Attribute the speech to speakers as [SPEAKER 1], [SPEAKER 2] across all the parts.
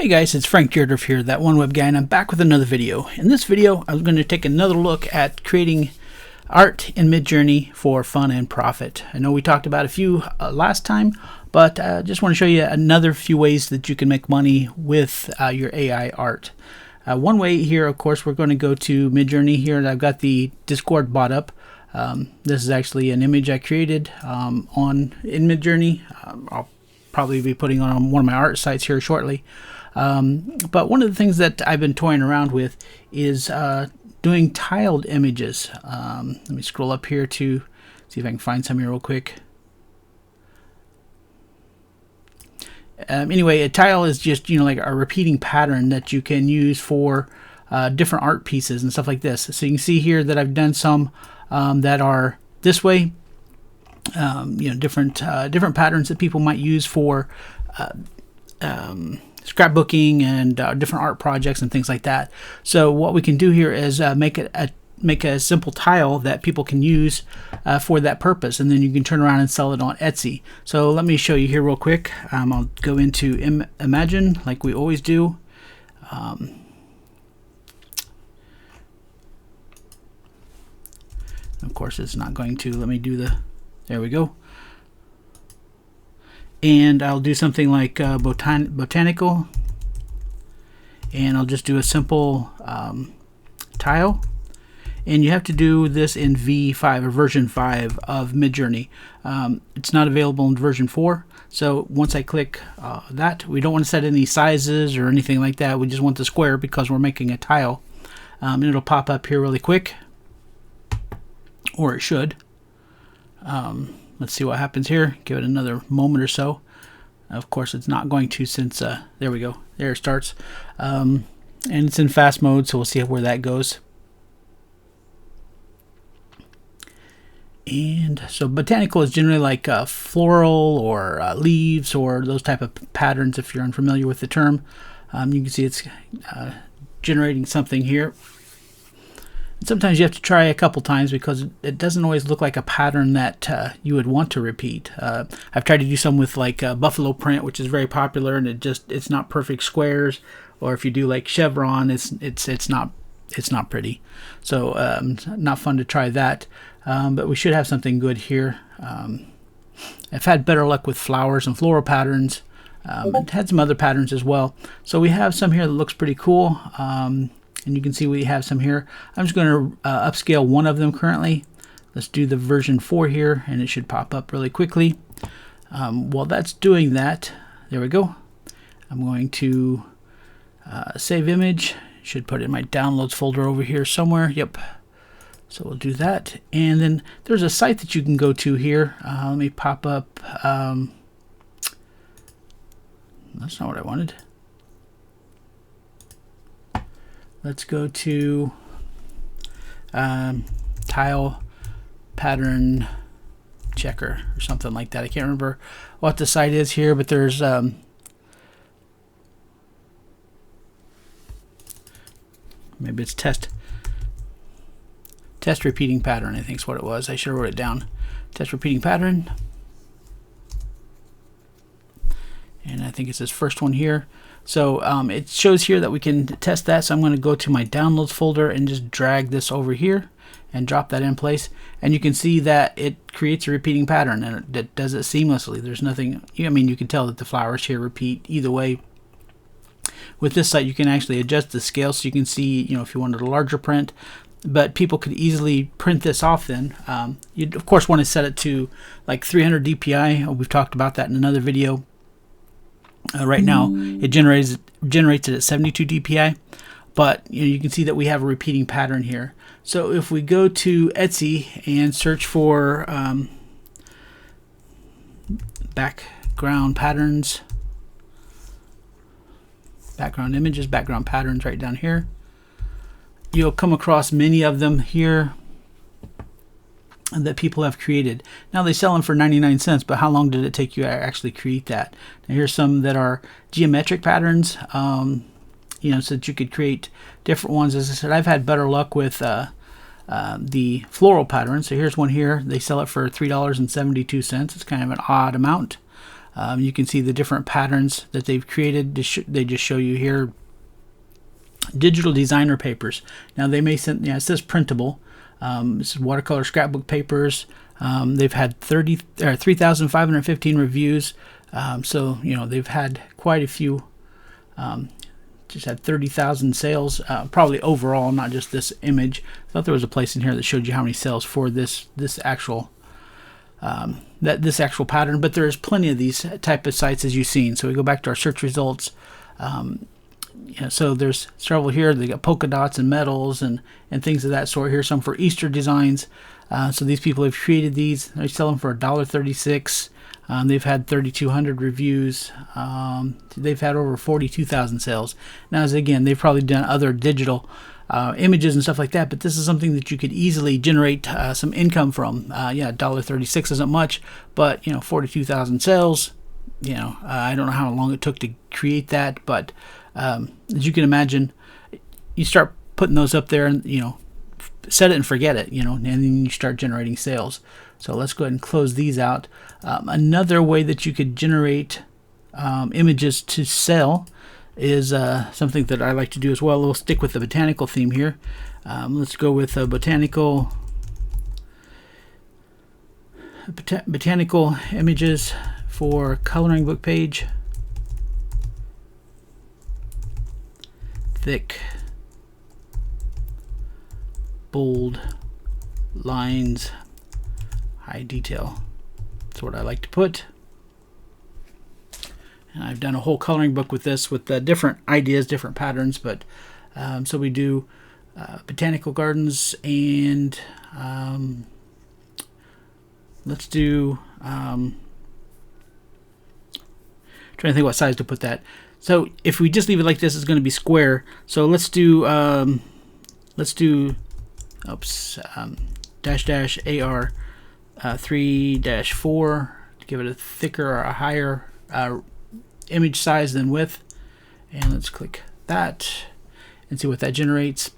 [SPEAKER 1] Hey guys, it's Frank Deardorff here, that one web guy, and I'm back with another video. In this video, I'm going to take another look at creating art in Midjourney for fun and profit. I know we talked about a few last time, but I just want to show you another few ways that you can make money with your AI art. One way here, of course, we're going to go to Midjourney here, and I've got the Discord bot up. This is actually an image I created in Midjourney. I'll probably be putting on one of my art sites here shortly. But one of the things that I've been toying around with is doing tiled images. Let me scroll up here to see if I can find some here real quick. Anyway, a tile is just, like a repeating pattern that you can use for different art pieces and stuff like this. So you can see here that I've done some that are this way. Different patterns that people might use for scrapbooking and different art projects and things like that. So what we can do here is make a simple tile that people can use for that purpose, and then you can turn around and sell it on Etsy. So let me show you here real quick. I'll go into Imagine like we always do. Of course, it's not going to let me do there we go. And I'll do something like botanical, and I'll just do a simple tile. And you have to do this in V5 or version 5 of Midjourney. It's not available in version 4. So once I click that, we don't want to set any sizes or anything like that. We just want the square because we're making a tile. And it'll pop up here really quick, or it should. Let's see what happens here. Give it another moment or so. Of course, it's not going to, since there we go. There it starts. And it's in fast mode, so we'll see where that goes. And so botanical is generally like floral or leaves or those type of patterns, if you're unfamiliar with the term. You can see it's generating something here. Sometimes you have to try a couple times because it doesn't always look like a pattern that you would want to repeat. I've tried to do some with like buffalo print, which is very popular, and it's not perfect squares. Or if you do like chevron, it's not pretty. So not fun to try that. But we should have something good here. I've had better luck with flowers and floral patterns. It had some other patterns as well. So we have some here that looks pretty cool. And you can see we have some here. I'm just going to upscale one of them currently. Let's do the version 4 here, and it should pop up really quickly. While that's doing that, there we go. I'm going to save image. Should put it in my downloads folder over here somewhere. Yep. So we'll do that. And then there's a site that you can go to here. Let me pop up. That's not what I wanted. Let's go to tile pattern checker or something like that. I can't remember what the site is here, but there's maybe it's test repeating pattern, I think is what it was. I should have wrote it down. Test repeating pattern. And I think it's this first one here. So it shows here that we can test that. So I'm going to go to my downloads folder and just drag this over here and drop that in place. And you can see that it creates a repeating pattern, and it does it seamlessly. There's nothing, you can tell that the flowers here repeat either way. With this site, you can actually adjust the scale so you can see, if you wanted a larger print. But people could easily print this off then. You'd, of course, want to set it to like 300 DPI. We've talked about that in another video. Right now it generates it at 72 DPI, but you can see that we have a repeating pattern here. So if we go to Etsy and search for background patterns, background images, background patterns right down here, you'll come across many of them here that people have created. Now they sell them for 99 cents, but how long did it take you to actually create that? Now here's some that are geometric patterns, so that you could create different ones. As I said, I've had better luck with the floral pattern. So here's one here. They sell it for $3.72. It's kind of an odd amount. You can see the different patterns that they've created. They just show you here digital designer papers. Now they may send, it says printable. This is watercolor scrapbook papers. They've had 3,515 reviews. So they've had quite a few. Just had 30,000 sales, probably overall, not just this image. I thought there was a place in here that showed you how many sales for this actual this actual pattern, but there's plenty of these type of sites as you've seen. So we go back to our search results. So there's several here. They got polka dots and metals and things of that sort. Here's some for Easter designs. So these people have created these. They sell them for $1.36. They've had 3,200 reviews. They've had over 42,000 sales. Now, as again, they've probably done other digital images and stuff like that, but this is something that you could easily generate some income from. $1.36 isn't much, but 42,000 sales. I don't know how long it took to create that, but as you can imagine, you start putting those up there and set it and forget it, and then you start generating sales. So let's go ahead and close these out. Another way that you could generate images to sell is something that I like to do as well. We'll stick with the botanical theme here. Let's go with botanical images for coloring book page. Thick, bold lines, high detail. That's what I like to put. And I've done a whole coloring book with this, with different ideas, different patterns. But so we do botanical gardens, and let's do. Trying to think what size to put that. So if we just leave it like this, it's going to be square. So let's do dash AR 3-4 to give it a thicker or a higher image size than width. And let's click that and see what that generates.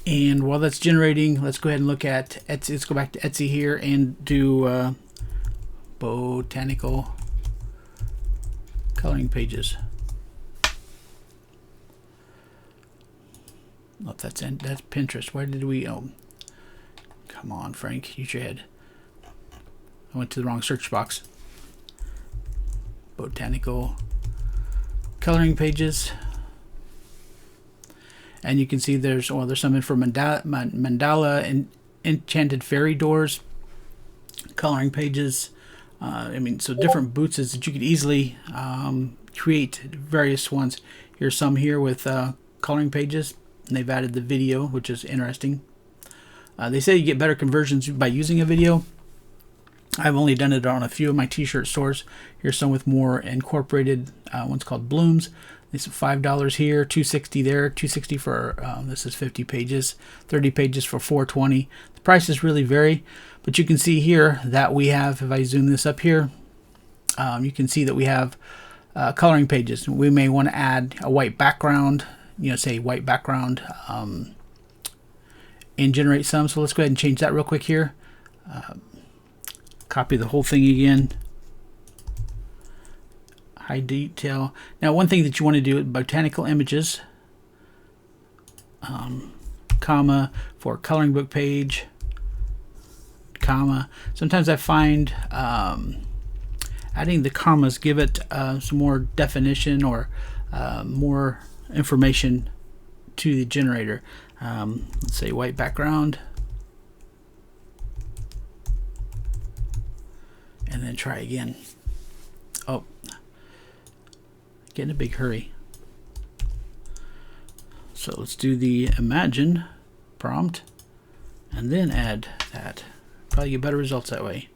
[SPEAKER 1] And while that's generating, let's go ahead and look at Etsy. Let's go back to Etsy here and do botanical coloring pages. Oh, that's Pinterest. Where did we? Oh, come on, Frank, use your head. I went to the wrong search box. Botanical coloring pages, and you can see there's some in for mandala and enchanted fairy doors, coloring pages. So different boots that you could easily create various ones. Here's some here with coloring pages, and they've added the video, which is interesting. They say you get better conversions by using a video. I've only done it on a few of my t-shirt stores. Here's some with more incorporated one's called Blooms. This is $5 here, $2.60 there, $2.60 for this is 50 pages, 30 pages for $4.20. The prices really vary, but you can see here that we have, if I zoom this up here, you can see that we have coloring pages. We may want to add a white background, say white background, and generate some. So let's go ahead and change that real quick here. Copy the whole thing again. High detail. Now, one thing that you want to do with botanical images, comma for coloring book page, comma. Sometimes I find adding the commas give it some more definition or more information to the generator. Let's say white background, and then try again. Oh, get in a big hurry. So let's do the imagine prompt and then add that. Probably get better results that way.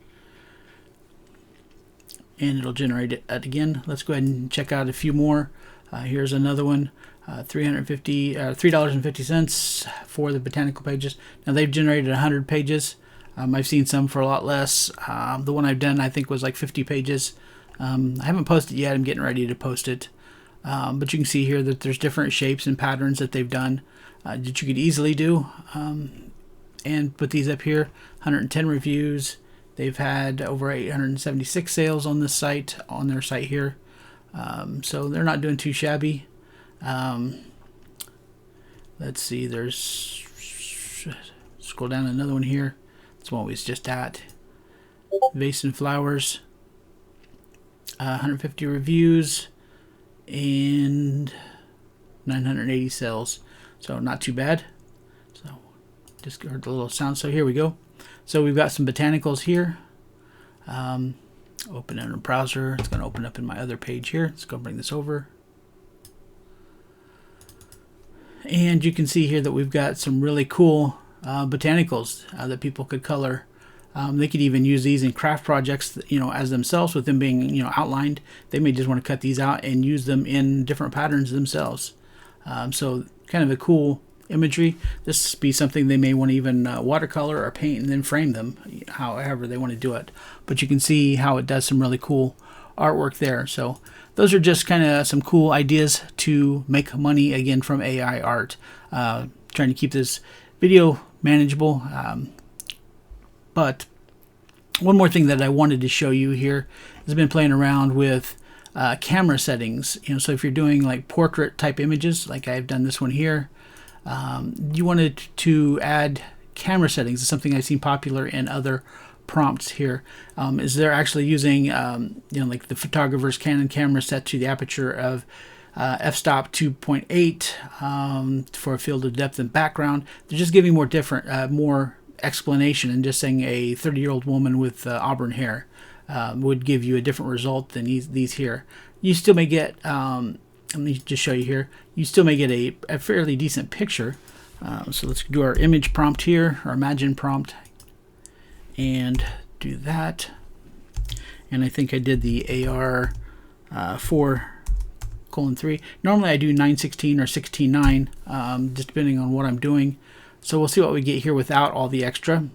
[SPEAKER 1] And it'll generate it again. Let's go ahead and check out a few more. Here's another one. $3.50 for the botanical pages. Now they've generated 100 pages. I've seen some for a lot less. The one I've done I think was like 50 pages. I haven't posted yet. I'm getting ready to post it. But you can see here that there's different shapes and patterns that they've done that you could easily do. And put these up here. 110 reviews, They've had over 876 sales on this site, on their site here. So they're not doing too shabby. Let's see, there's, scroll down another one here. That's one we was just at. Vase and Flowers. 150 reviews and 980 sales. So not too bad. So just heard the little sound. So here we go. So we've got some botanicals here. Open in a browser. It's going to open up in my other page here. Let's go bring this over. And you can see here that we've got some really cool botanicals that people could color. They could even use these in craft projects, as themselves, with them being, outlined. They may just want to cut these out and use them in different patterns themselves. So kind of a cool imagery. This would be something they may want to even watercolor or paint and then frame them, however they want to do it. But you can see how it does some really cool artwork there. So those are just kind of some cool ideas to make money again from AI art. Trying to keep this video manageable. But one more thing that I wanted to show you here is I've been playing around with camera settings. So if you're doing like portrait type images, like I've done this one here, you wanted to add camera settings. It's something I've seen popular in other prompts here. Is they're actually using like the photographer's Canon camera set to the aperture of f-stop 2.8 for a field of depth and background. They're just giving more explanation, and just saying a 30-year-old woman with auburn hair would give you a different result than these here. You still may get, let me just show you here, you still may get a fairly decent picture. So let's do our image prompt here, our imagine prompt, and do that. And I think I did the AR 4:3. Normally I do 9:16 or 16:9, just depending on what I'm doing. So we'll see what we get here without all the extra,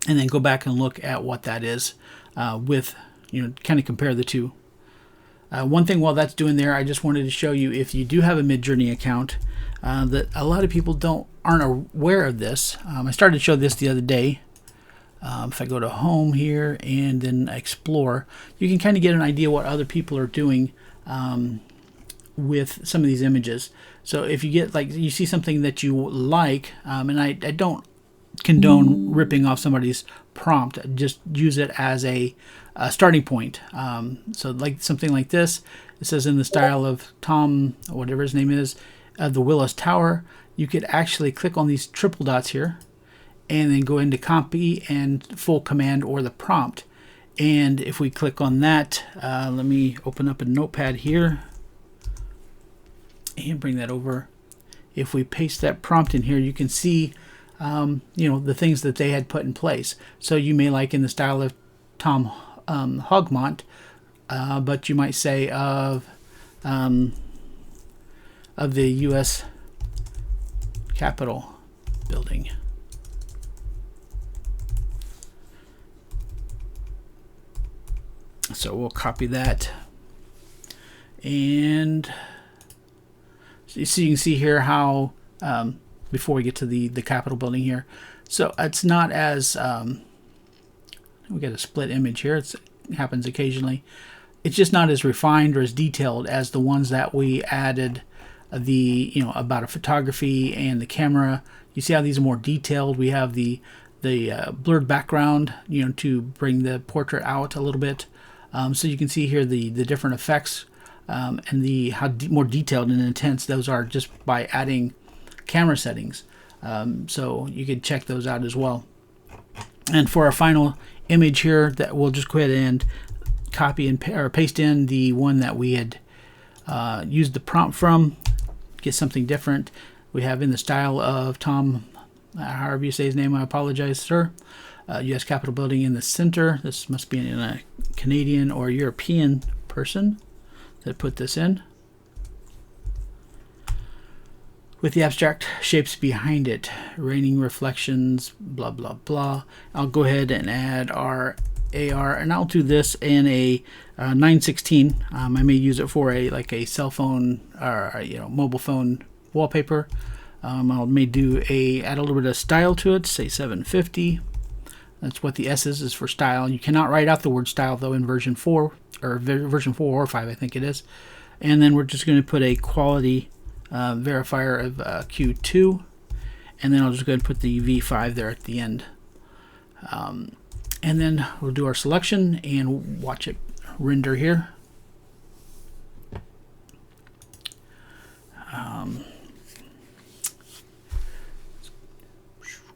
[SPEAKER 1] and then go back and look at what that is with, kind of compare the two. One thing while that's doing there, I just wanted to show you, if you do have a Midjourney account, that a lot of people aren't aware of this. I started to show this the other day. If I go to home here and then explore, you can kind of get an idea what other people are doing with some of these images. So if you get, like, you see something that you like, and I don't condone ripping off somebody's prompt, just use it as a starting point. So like something like this, it says in the style of Tom, whatever his name is, the Willis Tower. You could actually click on these triple dots here and then go into copy and full command or the prompt. And if we click on that, let me open up a notepad here and bring that over. If we paste that prompt in here, you can see the things that they had put in place. So you may like in the style of Tom Hogmont, but you might say of the U.S. Capitol building. So we'll copy that, and so you can see here how before we get to the Capitol building here, so it's not as we get a split image here. It happens occasionally. It's just not as refined or as detailed as the ones that we added about a photography and the camera. You see how these are more detailed. We have the blurred background, to bring the portrait out a little bit. So you can see here the different effects and how more detailed and intense those are just by adding camera settings. So you can check those out as well. And for our final image here, that we'll just go ahead and copy and paste in the one that we had used the prompt from. Get something different. We have in the style of Tom, however you say his name, I apologize, sir. U.S. Capitol building in the center. This must be a Canadian or European person that put this in, with the abstract shapes behind it, raining reflections, blah blah blah. I'll go ahead and add our AR, and I'll do this in a 9:16. I may use it for a cell phone or mobile phone wallpaper. I may add a little bit of style to it, say 750. That's what the S is for style. You cannot write out the word style though in version 4 or version 4 or 5, I think it is. And then we're just going to put a quality verifier of Q2, and then I'll just go ahead and put the V5 there at the end. And then we'll do our selection and watch it render here.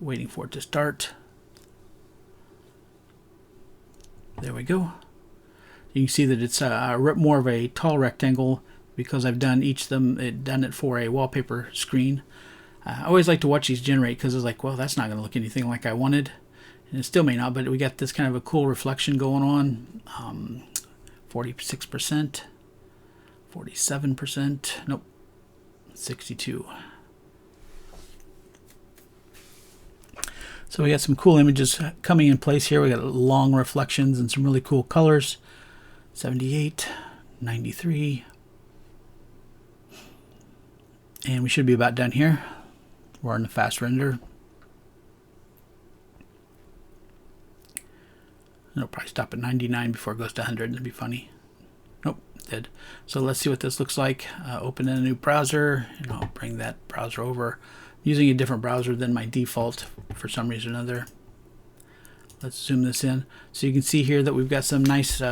[SPEAKER 1] Waiting for it to start. There we go. You can see that it's more of a tall rectangle because I've done each of them, done it for a wallpaper screen. I always like to watch these generate because it's like, well, that's not going to look anything like I wanted. And it still may not, but we got this kind of a cool reflection going on. 46%, 47%, nope, 62. So we got some cool images coming in place here. We got long reflections and some really cool colors. 78, 93. And we should be about done here. We're in the fast render. It'll probably stop at 99 before it goes to 100. That'd be funny. Nope, it did. So let's see what this looks like. Open in a new browser, and I'll bring that browser over. Using a different browser than my default for some reason or another. Let's zoom this in. So you can see here that we've got some nice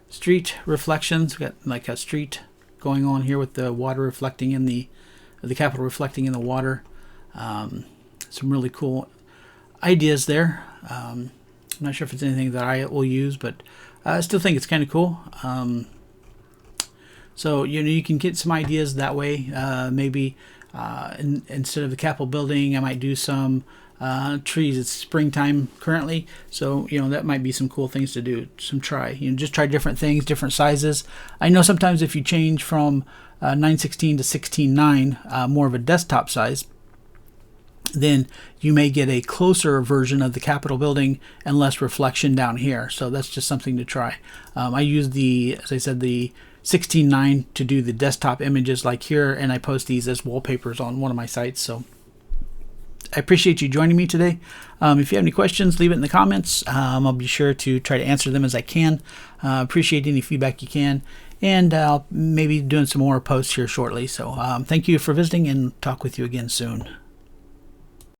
[SPEAKER 1] street reflections. We've got like a street going on here with the water reflecting in the Capitol reflecting in the water. Some really cool ideas there. I'm not sure if it's anything that I will use, but I still think it's kind of cool. So you can get some ideas that way. Maybe instead of the Capitol building, I might do some trees. It's springtime currently, so that might be some cool things to do. Just try different things, different sizes. I know sometimes if you change from 916 to 16:9, more of a desktop size, then you may get a closer version of the Capitol building and less reflection down here. So that's just something to try. I use as I said, the 16:9 to do the desktop images like here, and I post these as wallpapers on one of my sites. So I appreciate you joining me today. If you have any questions, leave it in the comments. I'll be sure to try to answer them as I can. Appreciate any feedback you can, and I'll maybe doing some more posts here shortly. So thank you for visiting, and talk with you again soon.